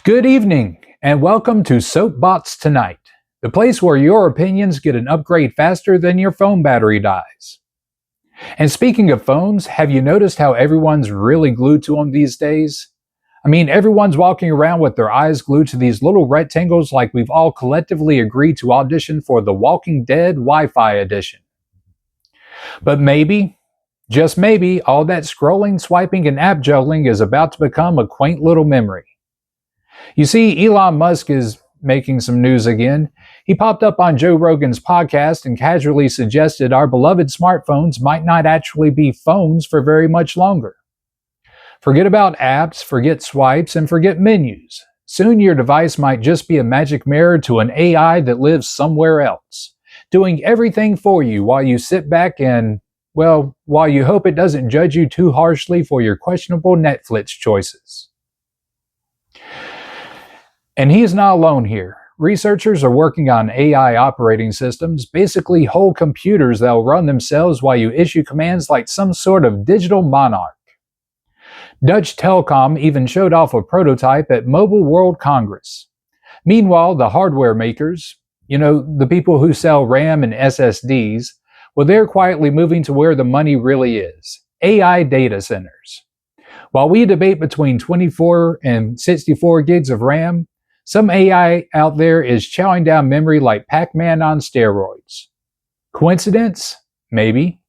Good evening, and welcome to SoapboxTonight, the place where your opinions get an upgrade faster than your phone battery dies. And speaking of phones, have you noticed how everyone's really glued to them these days? Everyone's walking around with their eyes glued to these little rectangles like we've all collectively agreed to audition for the Walking Dead Wi-Fi edition. But maybe, just maybe, all that scrolling, swiping, and app juggling is about to become a quaint little memory. You see, Elon Musk is making some news again. He popped up on Joe Rogan's podcast and casually suggested our beloved smartphones might not actually be phones for very much longer. Forget about apps, forget swipes, and forget menus. Soon your device might just be a magic mirror to an AI that lives somewhere else, doing everything for you while you sit back and, well, while you hope it doesn't judge you too harshly for your questionable Netflix choices. And he's not alone here. Researchers are working on AI operating systems, basically whole computers that will run themselves while you issue commands like some sort of digital monarch. Dutch Telecom even showed off a prototype at Mobile World Congress. Meanwhile, the hardware makers, the people who sell RAM and SSDs, well, they're quietly moving to where the money really is: AI data centers. While we debate between 24 and 64 gigs of RAM, some AI out there is chowing down memory like Pac-Man on steroids. Coincidence? Maybe.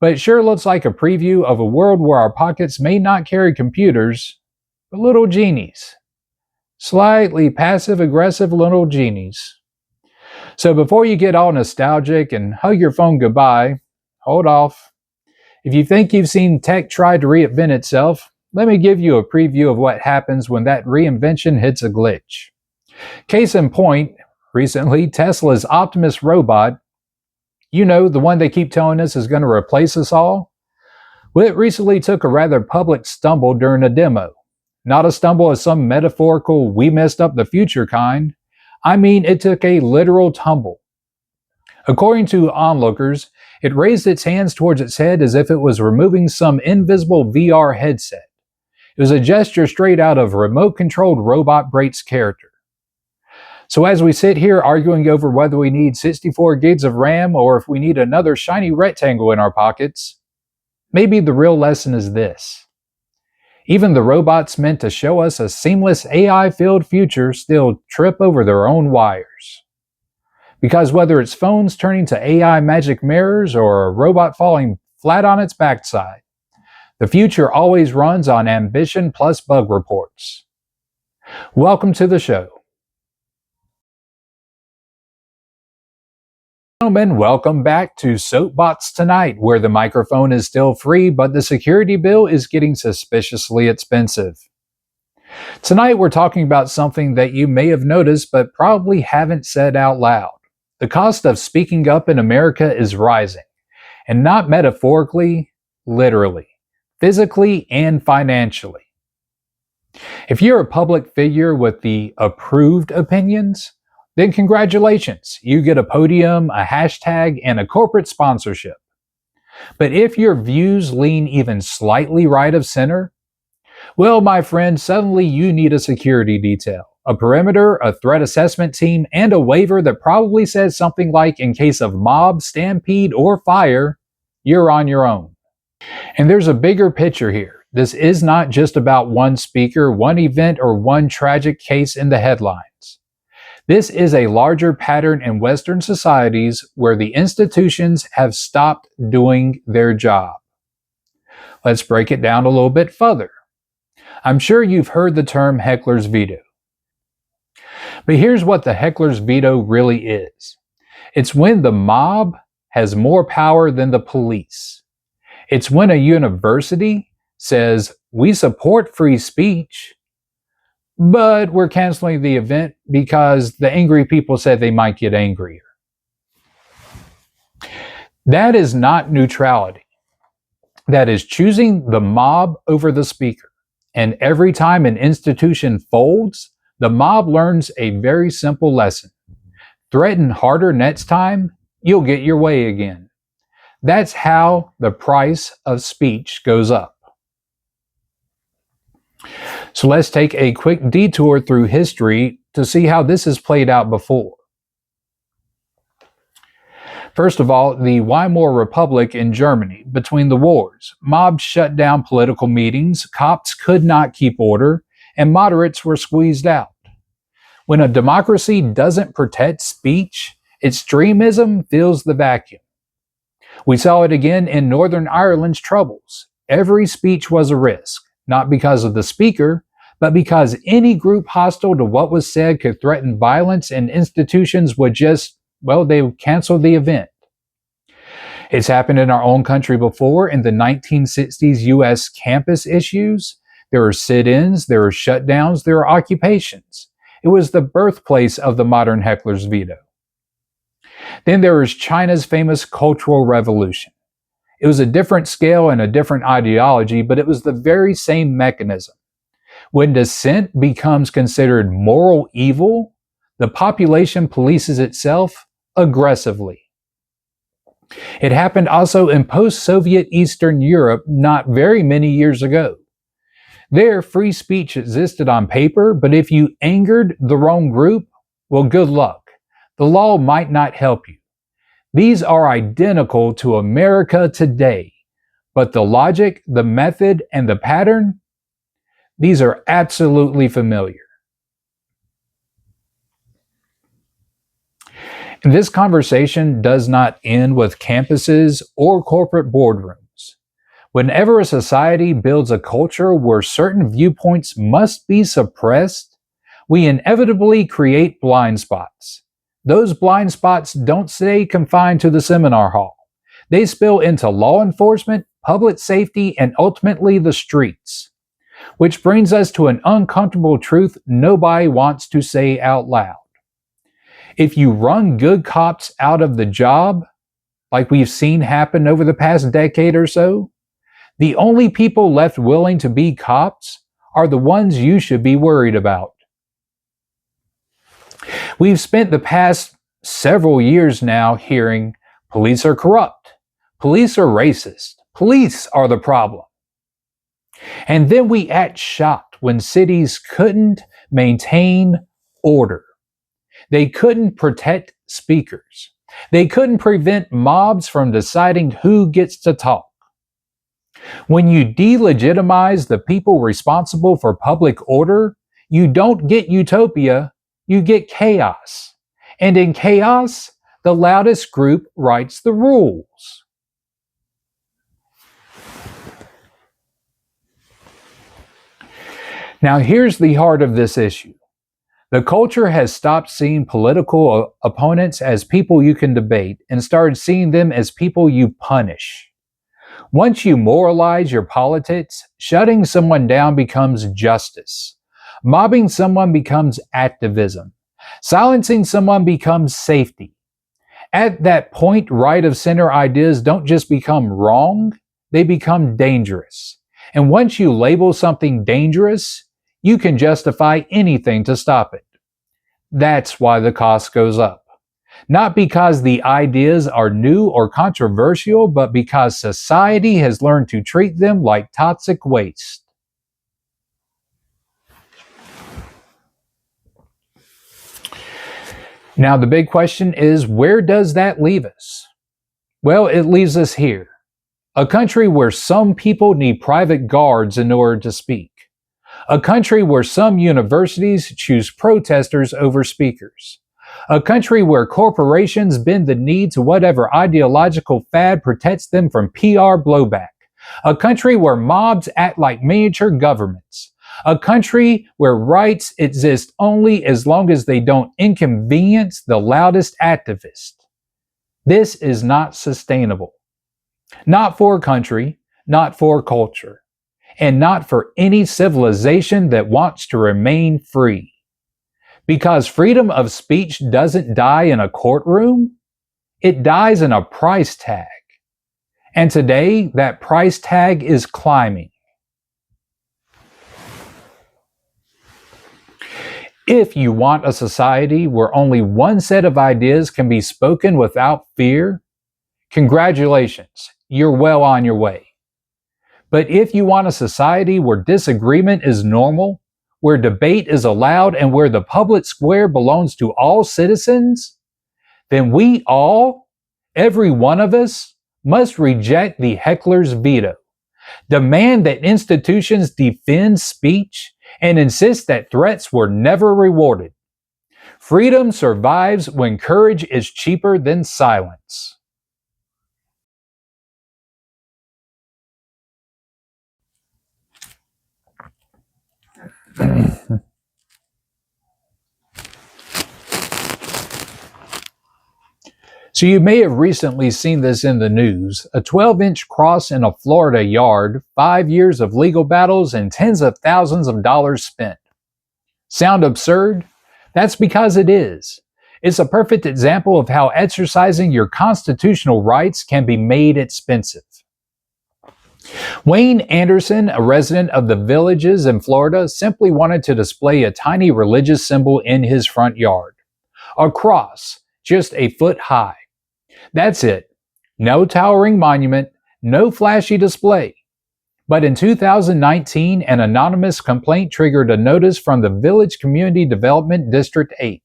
But it sure looks like a preview of a world where our pockets may not carry computers, but little genies. Slightly passive-aggressive little genies. So before you get all nostalgic and hug your phone goodbye, hold off. If you think you've seen tech try to reinvent itself, let me give you a preview of what happens when that reinvention hits a glitch. Case in point, recently, Tesla's Optimus robot, the one they keep telling us is going to replace us all, well, it recently took a rather public stumble during a demo. Not a stumble as some metaphorical "we messed up the future" kind. It took a literal tumble. According to onlookers, it raised its hands towards its head as if it was removing some invisible VR headset. It was a gesture straight out of remote-controlled Robot Brate's character. So as we sit here arguing over whether we need 64 gigs of RAM or if we need another shiny rectangle in our pockets, maybe the real lesson is this: even the robots meant to show us a seamless AI-filled future still trip over their own wires. Because whether it's phones turning to AI magic mirrors or a robot falling flat on its backside, the future always runs on ambition plus bug reports. Welcome to the show. Gentlemen, welcome back to SoapboxTonight, where the microphone is still free, but the security bill is getting suspiciously expensive. Tonight we're talking about something that you may have noticed but probably haven't said out loud. The cost of speaking up in America is rising, and not metaphorically, literally. Physically and financially. If you're a public figure with the approved opinions, then congratulations, you get a podium, a hashtag, and a corporate sponsorship. But if your views lean even slightly right of center, well, my friend, suddenly you need a security detail, a perimeter, a threat assessment team, and a waiver that probably says something like, in case of mob, stampede, or fire, you're on your own. And there's a bigger picture here. This is not just about one speaker, one event, or one tragic case in the headlines. This is a larger pattern in Western societies where the institutions have stopped doing their job. Let's break it down a little bit further. I'm sure you've heard the term heckler's veto. But here's what the heckler's veto really is. It's when the mob has more power than the police. It's when a university says, we support free speech, but we're canceling the event because the angry people said they might get angrier. That is not neutrality. That is choosing the mob over the speaker. And every time an institution folds, the mob learns a very simple lesson. Threaten harder next time, you'll get your way again. That's how the price of speech goes up. So let's take a quick detour through history to see how this has played out before. First of all, the Weimar Republic in Germany. Between the wars, mobs shut down political meetings, cops could not keep order, and moderates were squeezed out. When a democracy doesn't protect speech, extremism fills the vacuum. We saw it again in Northern Ireland's Troubles. Every speech was a risk, not because of the speaker, but because any group hostile to what was said could threaten violence, and institutions would just, well, they would cancel the event. It's happened in our own country before in the 1960s US campus issues. There were sit-ins, there were shutdowns, there were occupations. It was the birthplace of the modern heckler's veto. Then there was China's famous Cultural Revolution. It was a different scale and a different ideology, but it was the very same mechanism. When dissent becomes considered moral evil, the population polices itself aggressively. It happened also in post-Soviet Eastern Europe not very many years ago. There, free speech existed on paper, but if you angered the wrong group, well, good luck. The law might not help you. These are identical to America today, but the logic, the method, and the pattern, these are absolutely familiar. And this conversation does not end with campuses or corporate boardrooms. Whenever a society builds a culture where certain viewpoints must be suppressed, we inevitably create blind spots. Those blind spots don't stay confined to the seminar hall. They spill into law enforcement, public safety, and ultimately the streets. Which brings us to an uncomfortable truth nobody wants to say out loud. If you run good cops out of the job, like we've seen happen over the past decade or so, the only people left willing to be cops are the ones you should be worried about. We've spent the past several years now hearing police are corrupt, police are racist, police are the problem. And then we act shocked when cities couldn't maintain order. They couldn't protect speakers. They couldn't prevent mobs from deciding who gets to talk. When you delegitimize the people responsible for public order, you don't get utopia, you get chaos. And in chaos, the loudest group writes the rules. Now here's the heart of this issue. The culture has stopped seeing political opponents as people you can debate and started seeing them as people you punish. Once you moralize your politics, shutting someone down becomes justice. Mobbing someone becomes activism. Silencing someone becomes safety. At that point, right of center ideas don't just become wrong, they become dangerous. And once you label something dangerous, you can justify anything to stop it. That's why the cost goes up. Not because the ideas are new or controversial, but because society has learned to treat them like toxic waste. Now, the big question is, where does that leave us? Well, it leaves us here. A country where some people need private guards in order to speak. A country where some universities choose protesters over speakers. A country where corporations bend the knee to whatever ideological fad protects them from PR blowback. A country where mobs act like miniature governments. A country where rights exist only as long as they don't inconvenience the loudest activist. This is not sustainable. Not for a country, not for a culture, and not for any civilization that wants to remain free. Because freedom of speech doesn't die in a courtroom, it dies in a price tag. And today, that price tag is climbing. If you want a society where only one set of ideas can be spoken without fear, congratulations, you're well on your way. But if you want a society where disagreement is normal, where debate is allowed, and where the public square belongs to all citizens, then we all, every one of us, must reject the heckler's veto, demand that institutions defend speech, and insist that threats were never rewarded. Freedom survives when courage is cheaper than silence. So you may have recently seen this in the news, a 12-inch cross in a Florida yard, 5 years of legal battles, and tens of thousands of dollars spent. Sound absurd? That's because it is. It's a perfect example of how exercising your constitutional rights can be made expensive. Wayne Anderson, a resident of the Villages in Florida, simply wanted to display a tiny religious symbol in his front yard. A cross, just a foot high. That's it. No towering monument, no flashy display. But in 2019, an anonymous complaint triggered a notice from the Village Community Development District 8,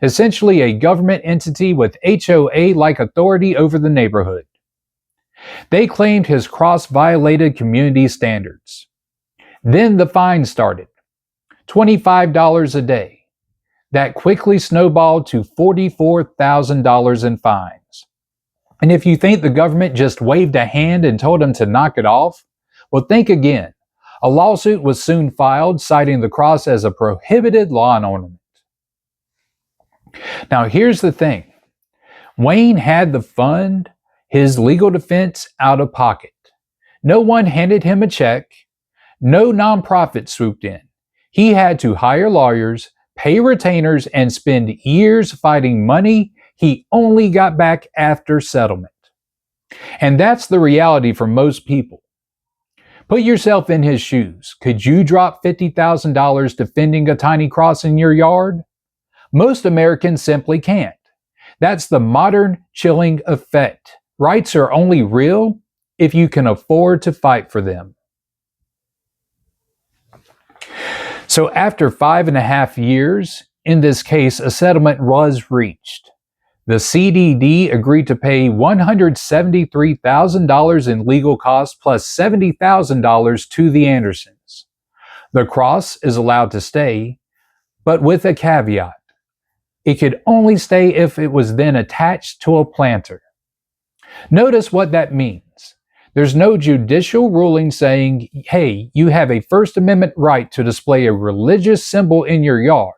essentially a government entity with HOA-like authority over the neighborhood. They claimed his cross violated community standards. Then the fine started. $25 a day. That quickly snowballed to $44,000 in fines. And if you think the government just waved a hand and told him to knock it off, well, think again. A lawsuit was soon filed citing the cross as a prohibited lawn ornament. Now here's the thing. Wayne had to fund his legal defense out of pocket. No one handed him a check. No nonprofit swooped in. He had to hire lawyers, pay retainers, and spend years fighting money he only got back after settlement. And that's the reality for most people. Put yourself in his shoes. Could you drop $50,000 defending a tiny cross in your yard? Most Americans simply can't. That's the modern chilling effect. Rights are only real if you can afford to fight for them. So after 5.5 years, in this case, a settlement was reached. The CDD agreed to pay $173,000 in legal costs plus $70,000 to the Andersons. The cross is allowed to stay, but with a caveat. It could only stay if it was then attached to a planter. Notice what that means. There's no judicial ruling saying, hey, you have a First Amendment right to display a religious symbol in your yard.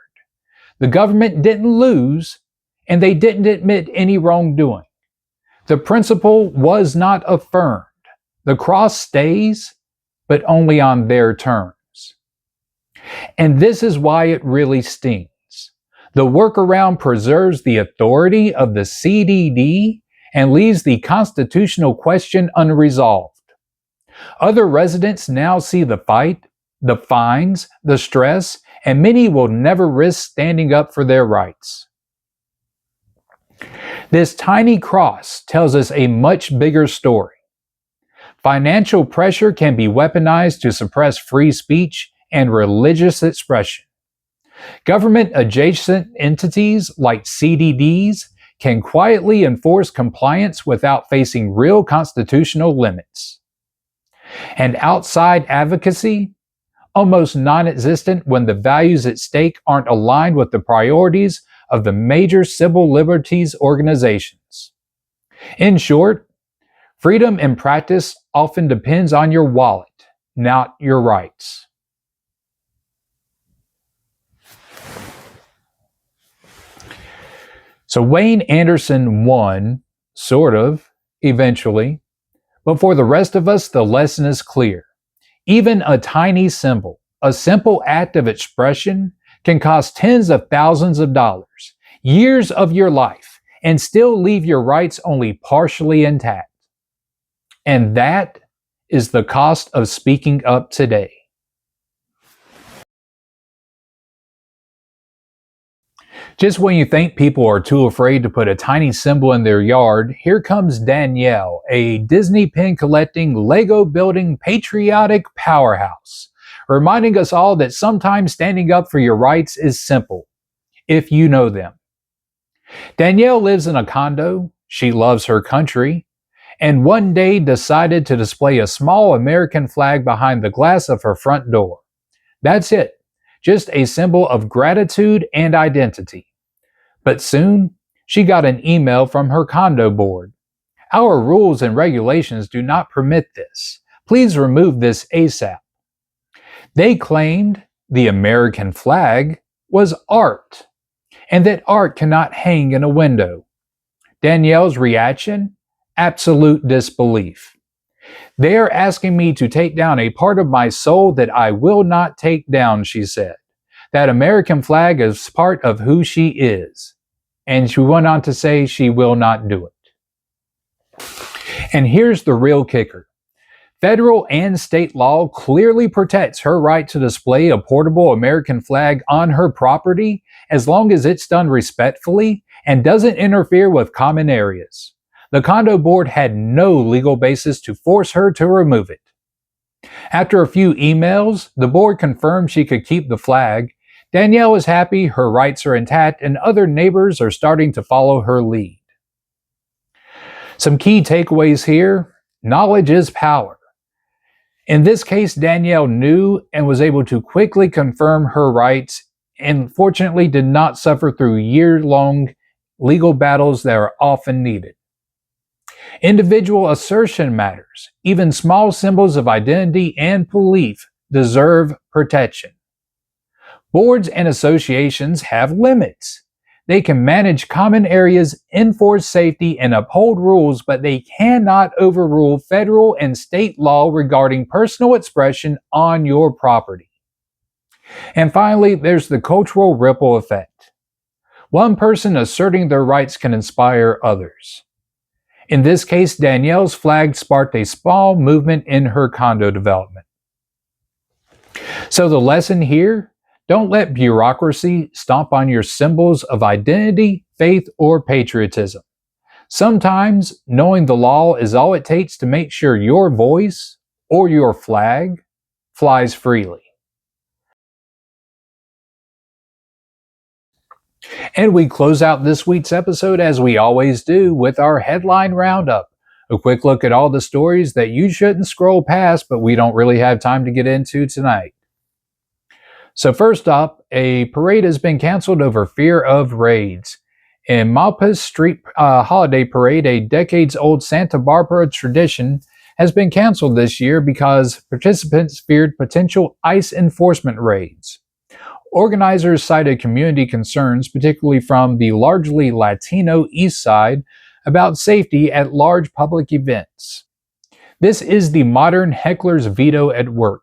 The government didn't lose, and they didn't admit any wrongdoing. The principle was not affirmed. The cross stays, but only on their terms. And this is why it really stings. The workaround preserves the authority of the CDD and leaves the constitutional question unresolved. Other residents now see the fight, the fines, the stress, and many will never risk standing up for their rights. This tiny cross tells us a much bigger story. Financial pressure can be weaponized to suppress free speech and religious expression. Government-adjacent entities like CDDs can quietly enforce compliance without facing real constitutional limits. And outside advocacy, almost non-existent when the values at stake aren't aligned with the priorities of the major civil liberties organizations. In short, freedom in practice often depends on your wallet, not your rights. So Wayne Anderson won, sort of, eventually, but for the rest of us, the lesson is clear. Even a tiny symbol, a simple act of expression, can cost tens of thousands of dollars, years of your life, and still leave your rights only partially intact. And that is the cost of speaking up today. Just when you think people are too afraid to put a tiny symbol in their yard, here comes Danielle, a Disney pin collecting, Lego building, patriotic powerhouse, reminding us all that sometimes standing up for your rights is simple, if you know them. Danielle lives in a condo, she loves her country, and one day decided to display a small American flag behind the glass of her front door. That's it, just a symbol of gratitude and identity. But soon, she got an email from her condo board. Our rules and regulations do not permit this. Please remove this ASAP. They claimed the American flag was art, and that art cannot hang in a window. Danielle's reaction? Absolute disbelief. They are asking me to take down a part of my soul that I will not take down, she said. That American flag is part of who she is. And she went on to say she will not do it. And here's the real kicker. Federal and state law clearly protects her right to display a portable American flag on her property as long as it's done respectfully and doesn't interfere with common areas. The condo board had no legal basis to force her to remove it. After a few emails, the board confirmed she could keep the flag. Danielle is happy, her rights are intact, and other neighbors are starting to follow her lead. Some key takeaways here. Knowledge is power. In this case, Danielle knew and was able to quickly confirm her rights and fortunately did not suffer through year-long legal battles that are often needed. Individual assertion matters. Even small symbols of identity and belief deserve protection. Boards and associations have limits. They can manage common areas, enforce safety, and uphold rules, but they cannot overrule federal and state law regarding personal expression on your property. And finally, there's the cultural ripple effect. One person asserting their rights can inspire others. In this case, Danielle's flag sparked a small movement in her condo development. So the lesson here? Don't let bureaucracy stomp on your symbols of identity, faith, or patriotism. Sometimes knowing the law is all it takes to make sure your voice or your flag flies freely. And we close out this week's episode as we always do with our headline roundup. A quick look at all the stories that you shouldn't scroll past, but we don't really have time to get into tonight. So first up, a parade has been canceled over fear of raids. In Malpa's Street Holiday Parade, a decades-old Santa Barbara tradition has been canceled this year because participants feared potential ICE enforcement raids. Organizers cited community concerns, particularly from the largely Latino East Side, about safety at large public events. This is the modern heckler's veto at work.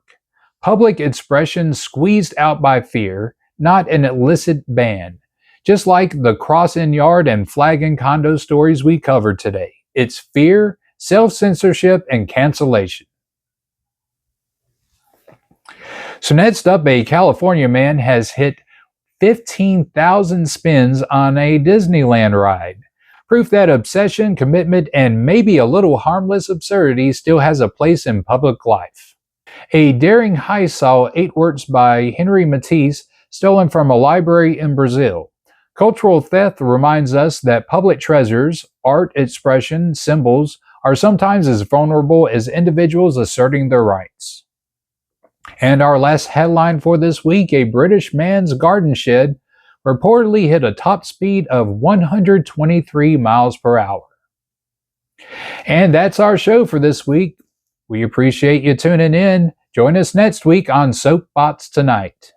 Public expression squeezed out by fear, not an illicit ban. Just like the cross-in-yard and flag-in-condo stories we covered today. It's fear, self-censorship, and cancellation. So next up, a California man has hit 15,000 spins on a Disneyland ride. Proof that obsession, commitment, and maybe a little harmless absurdity still has a place in public life. A daring heist saw 8 works by Henry Matisse stolen from a library in Brazil. Cultural theft reminds us that public treasures, art, expression, symbols are sometimes as vulnerable as individuals asserting their rights. And our last headline for this week, a British man's garden shed reportedly hit a top speed of 123 miles per hour. And that's our show for this week. We appreciate you tuning in. Join us next week on Soapbox Tonight.